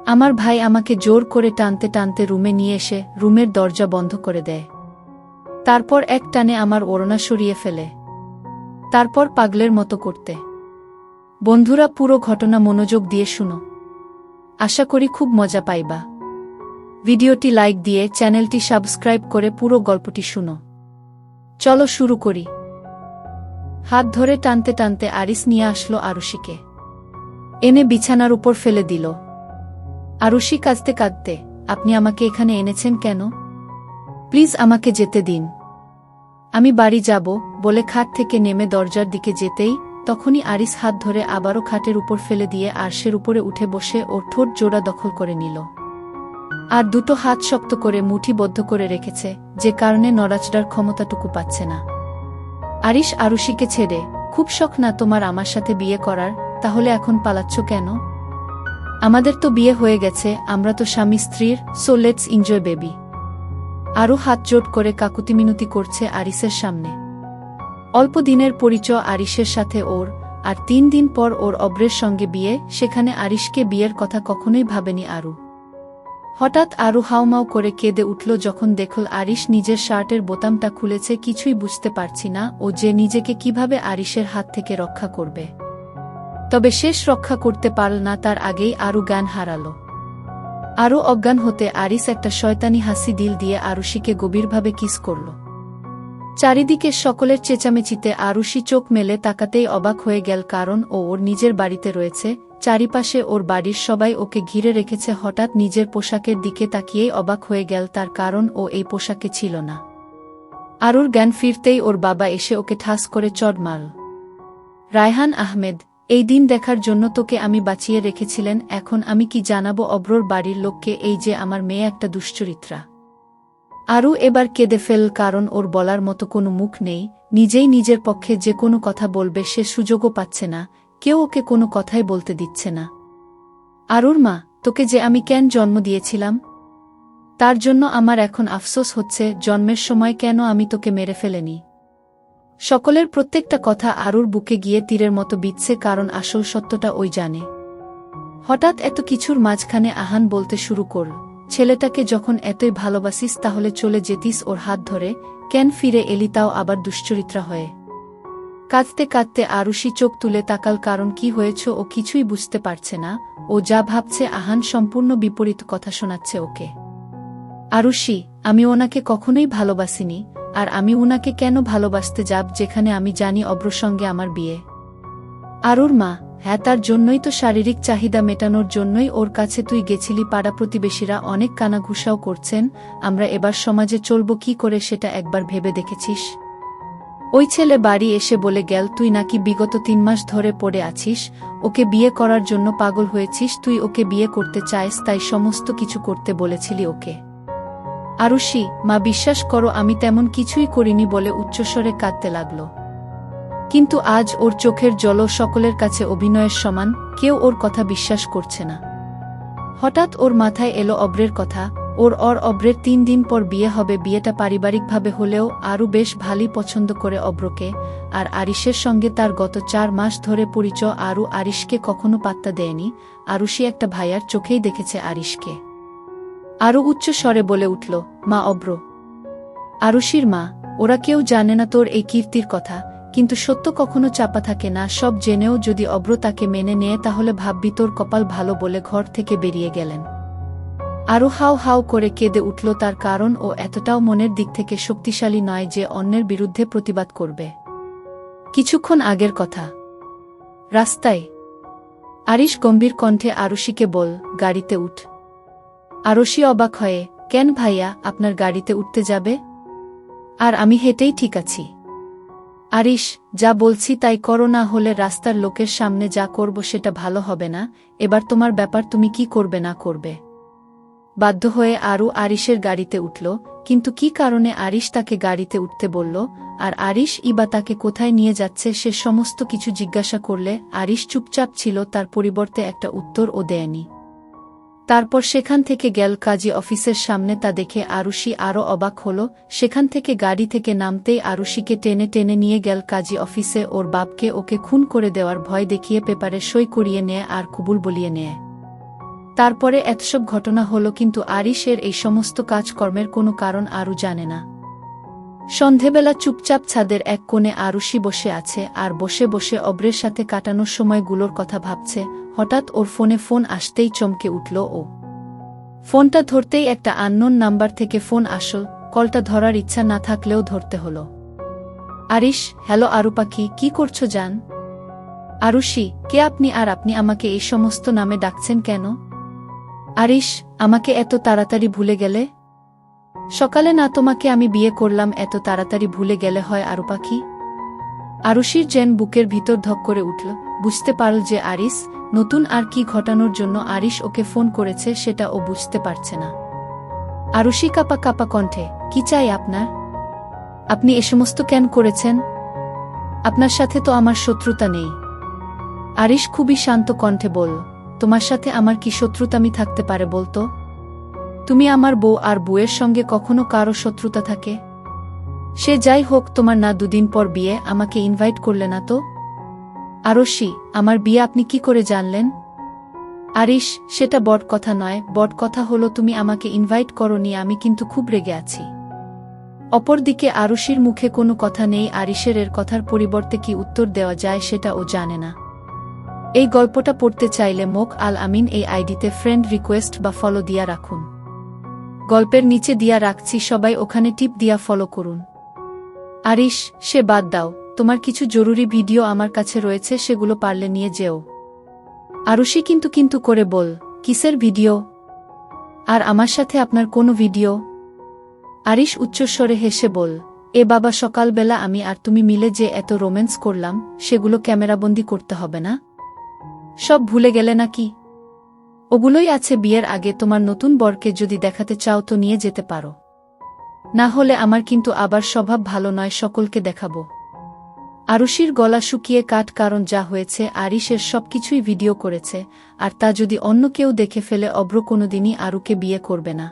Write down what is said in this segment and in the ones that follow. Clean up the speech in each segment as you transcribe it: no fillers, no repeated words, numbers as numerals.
আমার ভাই আমাকে জোর করে টানতে টানতে রুমে নিয়ে এসে রুমের দরজা বন্ধ করে দেয়। তারপর এক টানে আমার ওড়না সরিয়ে ফেলে। তারপর পাগলের মতো করতে। বন্ধুরা, পুরো ঘটনা মনোযোগ দিয়ে শুনো। আশা করি খুব মজা পাইবা। ভিডিওটি লাইক দিয়ে চ্যানেলটি সাবস্ক্রাইব করে পুরো গল্পটি শুনো। চলো শুরু করি। হাত ধরে টানতে টানতে আরিস নিয়ে আসলো আরুষিকে। এনে বিছানার উপর ফেলে দিল। আরুষি কাঁদতে কাঁদতে, আপনি আমাকে এখানে এনেছেন কেন? প্লিজ আমাকে যেতে দিন। আমি বাড়ি যাব বলে খাট থেকে নেমে দরজার দিকে যেতেই তখনই আরিস হাত ধরে আবারও খাটের উপর ফেলে দিয়ে আরশের উপরে উঠে বসে ওর ঠোঁট জোড়া দখল করে নিল। আর দুটো হাত শক্ত করে মুঠিবদ্ধ করে রেখেছে, যে কারণে নড়াচড়ার ক্ষমতাটুকু পাচ্ছে না। আরিস আরুষিকে ছেড়ে, খুব শখ না তোমার আমার সাথে বিয়ে করার? তাহলে এখন পালাচ্ছ কেন? আমাদের তো বিয়ে হয়ে গেছে, আমরা তো স্বামী স্ত্রীর, সো লেটস এনজয় বেবি। আরও হাত জোট করে কাকুতিমিনতি করছে আরিসের সামনে। অল্প দিনের পরিচয় আরিসের সাথে ওর, আর 3 দিন পর ওর অব্রের সঙ্গে বিয়ে। সেখানে আরিসকে বিয়ের কথা কখনোই ভাবেনি আরু। হঠাৎ আরু হাউমাউ করে কেঁদে উঠল যখন দেখল আরিস নিজের শার্টের বোতামটা খুলেছে। কিছুই বুঝতে পারছি না ও যে নিজেকে কিভাবে আরিসের হাত থেকে রক্ষা করবে। তবে শেষ রক্ষা করতে পারল না, তার আগেই আরু জ্ঞান হারাল। আরও অজ্ঞান হতে আরিস একটা শয়তানি হাসি দিল দিয়ে আরুষিকে গভীরভাবে কিস করল। চারিদিকে সকলের চেঁচামেচিতে আরুষি চোখ মেলে তাকাতেই অবাক হয়ে গেল, কারণ ও ওর নিজের বাড়িতে রয়েছে। চারিপাশে ওর বাড়ির সবাই ওকে ঘিরে রেখেছে। হঠাৎ নিজের পোশাকের দিকে তাকিয়েই অবাক হয়ে গেল, তার কারণ ও এই পোশাকে ছিল না। আরুর জ্ঞান ফিরতেই ওর বাবা এসে ওকে ঠাস করে চড় মারল। রায়হান আহমেদ, এই দিন দেখার জন্য তোকে আমি বাঁচিয়ে রেখেছিলেন, এখন আমি কি জানাবো অব্রর বাড়ির লোককে এই যে আমার মেয়ে একটা দুশ্চরিত্রা। আরু এবার কেঁদে ফেল, কারণ ওর বলার মতো কোনো মুখ নেই। নিজেই নিজের পক্ষে যে কোনো কথা বলবে সে সুযোগও পাচ্ছে না, কেউ ওকে কোনো কথাই বলতে দিচ্ছে না। আরুর মা, তোকে যে আমি কেন জন্ম দিয়েছিলাম, তার জন্য আমার এখন আফসোস হচ্ছে। জন্মের সময় কেন আমি তোকে মেরে ফেলেনি। সকলের প্রত্যেকটা কথা আরুর বুকে গিয়ে তীরের মতো বিঁধছে, কারণ আসল সত্যটা ওই জানে। হঠাৎ এত কিছুর মাঝখানে আহান বলতে শুরু করল, ছেলেটাকে যখন এতই ভালোবাসিস তাহলে চলে যেতিস ওর হাত ধরে, কেন ফিরে এলি, তাও আবার দুশ্চরিত্রা হয়ে। কাঁদতে কাঁদতে আরুষি চোখ তুলে তাকাল, কারণ কি হয়েছে ও কিছুই বুঝতে পারছে না। ও যা ভাবছে আহান সম্পূর্ণ বিপরীত কথা শোনাচ্ছে ওকে। আরুষি, আমি ওনাকে কখনোই ভালোবাসিনি, আর আমি উনাকে কেন ভালোবাসতে যাব যেখানে আমি জানি অব্রর সঙ্গে আমার বিয়ে। আরুর মা, হ্যাঁ, তার জন্যই তো, শারীরিক চাহিদা মেটানোর জন্যই ওর কাছে তুই গেছিলি। পাড়া প্রতিবেশীরা অনেক কানাঘুষাও করছেন। আমরা এবার সমাজে চলব কি করে সেটা একবার ভেবে দেখেছিস? ওই ছেলে বাড়ি এসে বলে গেল তুই নাকি বিগত 3 মাস ধরে পড়ে আছিস, ওকে বিয়ে করার জন্য পাগল হয়েছিস, তুই ওকে বিয়ে করতে চাইস, তাই সমস্ত কিছু করতে বলেছিলি ওকে। আরুষি, মা বিশ্বাস করো আমি তেমন কিছুই করিনি বলে উচ্চস্বরে কাঁদতে লাগল। কিন্তু আজ ওর চোখের জলও সকলের কাছে অভিনয়ের সমান, কেউ ওর কথা বিশ্বাস করছে না। হঠাৎ ওর মাথায় এলো অব্রের কথা। ওর অব্রের 3 দিন পর বিয়ে হবে। বিয়েটা পারিবারিকভাবে হলেও আরু বেশ ভালোই পছন্দ করে অব্রকে, আর আরিসের সঙ্গে তার গত 4 মাস ধরে পরিচয়। আরু আরিসকে কখনো পাত্তা দেয়নি। আরুষি একটা ভাইয়ার চোখেই দেখেছে আরিসকে। আরু উচ্চ স্বরে বলে উঠল, মা অব্র। আরুষির মা, ওরা কেউ জানে না তোর এই কীর্তির কথা, কিন্তু সত্য কখনো চাপা থাকে না। সব জেনেও যদি অব্র তাকে মেনে নেয় তাহলে ভাববি তোর কপাল ভালো, বলে ঘর থেকে বেরিয়ে গেলেন। আরু হাউ হাউ করে কেঁদে উঠল, তার কারণ ও এতটাও মনের দিক থেকে শক্তিশালী নয় যে অন্যের বিরুদ্ধে প্রতিবাদ করবে। কিছুক্ষণ আগের কথা। রাস্তায় আরিস গম্ভীর কণ্ঠে আরুষিকে বল, গাড়িতে উঠ। আরুষি অবাক হয়ে, কেন ভাইয়া, আপনার গাড়িতে উঠতে যাবে? আর আমি হেঁটেই ঠিক আছি। আরিস, যা বলছি তাই করো, না হলে রাস্তার লোকের সামনে যা করব সেটা ভালো হবে না। এবার তোমার ব্যাপার, তুমি কি করবে না করবে। বাধ্য হয়ে আরু আরিসের গাড়িতে উঠল, কিন্তু কি কারণে আরিস তাকে গাড়িতে উঠতে বলল, আর আরিস ইবা তাকে কোথায় নিয়ে যাচ্ছে সে সমস্ত কিছু জিজ্ঞাসা করলে আরিস চুপচাপ ছিল, তার পরিবর্তে একটা উত্তর ও দেয়নি। তারপর সেখান থেকে গেল কাজী অফিসের সামনে। তা দেখে আরুষি আরও অবাক হল। সেখান থেকে গাড়ি থেকে নামতেই আরুষিকে টেনে টেনে নিয়ে গেল কাজী অফিসে। ওর বাপকে ওকে খুন করে দেওয়ার ভয় দেখিয়ে পেপারে সই করিয়ে নেয় আর কবুল বলিয়ে নেয়। তারপরে এতসব ঘটনা হলো, কিন্তু আরিশের এই সমস্ত কাজকর্মের কোনো কারণ আরু জানে না। সন্ধেবেলা চুপচাপ ছাদের এক কোণে আরুষি বসে আছে, আর বসে বসে অব্রের সাথে কাটানোর সময়গুলোর কথা ভাবছে। হঠাৎ ওর ফোনে ফোন আসতেই চমকে উঠল ও। ফোনটা ধরতেই একটা আননোন নাম্বার থেকে ফোন আসল। কলটা ধরার ইচ্ছা না থাকলেও ধরতে হলো। আরিশ, হ্যালো আরু পাখি, কি করছো জান? আরুষি, কে আপনি, আর আপনি আমাকে এই সমস্ত নামে ডাকছেন কেন? আরিশ, আমাকে এত তাড়াতাড়ি ভুলে গেলে? সকালে না তোমাকে আমি বিয়ে করলাম, এত তাড়াতাড়ি ভুলে গেলে হয় আরু পাখি? আরুষির যেন বুকের ভিতর ধক করে উঠল। বুঝতে পারল যে আরিশ নতুন আর কি ঘটানোর জন্য আরিশ ওকে ফোন করেছে, সেটা ও বুঝতে পারছে না। আরুষি কাপা কাপা কণ্ঠে, কি চাই আপনার? আপনি এ সমস্ত কেন করেছেন? আপনার সাথে তো আমার শত্রুতা নেই। আরিশ খুবই শান্ত কণ্ঠে বলল, তোমার সাথে আমার কি শত্রুতামি থাকতে পারে বলতো? তুমি আমার বউ, আর বউয়ের সঙ্গে কখনো কারো শত্রুতা থাকে? সে যাই হোক, তোমার না দুদিন পর বিয়ে, আমাকে ইনভাইট করলে না তো? আরুষি, আমার বিয়ে আপনি কি করে জানলেন? আরিশ, সেটা বড় কথা নয়, বড় কথা হলো তুমি আমাকে ইনভাইট করোনি, আমি কিন্তু খুব রেগে আছি। অপরদিকে আরুষির মুখে কোনো কথা নেই। আরিশের এর কথার পরিবর্তে কি উত্তর দেওয়া যায় সেটা ও জানে না। এই গল্পটা পড়তে চাইলে মোক আল আমিন এই আইডিতে ফ্রেন্ড রিকোয়েস্ট বা ফলো দিয়া রাখুন। গল্পের নিচে দিয়া রাখছি, সবাই ওখানে টিপ দিয়া ফলো করুন। আরিশ, সে বাদ দাও, তোমার কিছু জরুরি ভিডিও আমার কাছে রয়েছে, সেগুলো পারলে নিয়ে যেও। আরুষি কিন্তু কিন্তু করে বল, কিসের ভিডিও? আর আমার সাথে আপনার কোনো ভিডিও? আরিশ উচ্চস্বরে হেসে বল, এ বাবা, সকালবেলা আমি আর তুমি মিলে যে এত রোম্যান্স করলাম, সেগুলো ক্যামেরাবন্দি করতে হবে না? সব ভুলে গেলে নাকি? ওগুলোই আছে বিয়ের আগে, তোমার নতুন বরকে যদি দেখাতে চাও তো নিয়ে যেতে পারো। না হলে আমার কিন্তু আবার স্বভাব ভালো নয়, সকলকে দেখাবো। আরুষির গলা শুকিয়ে কাট, কারণ যা হয়েছে, আরিশের সবকিছুই ভিডিও করেছে, আর তা যদি অন্য কেউ দেখে ফেলে, অব্র কোনোদিনই আরুকে বিয়ে করবে না।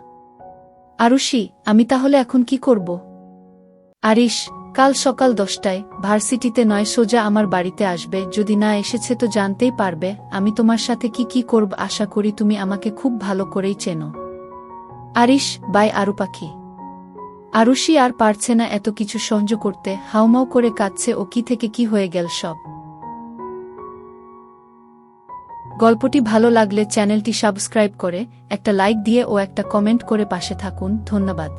আরুষি, আমি তাহলে এখন কি করব? আরিশ, কাল সকাল 10টায় ভার্সিটিতে নয়, সোজা আমার বাড়িতে আসবে। যদি না এসেছে তো জানতেই পারবে আমি তোমার সাথে কি কি করব। আশা করি তুমি আমাকে খুব ভালো করেই চেনো। আরিশ, বাই আরু পাখি। আরুষি আর পারছে না এত কিছু সহ্য করতে, হাউমাউ করে কাঁদছে। ও কি থেকে কি হয়ে গেল সব। গল্পটি ভালো লাগলে চ্যানেলটি সাবস্ক্রাইব করে একটা লাইক দিয়ে ও একটা কমেন্ট করে পাশে থাকুন। ধন্যবাদ।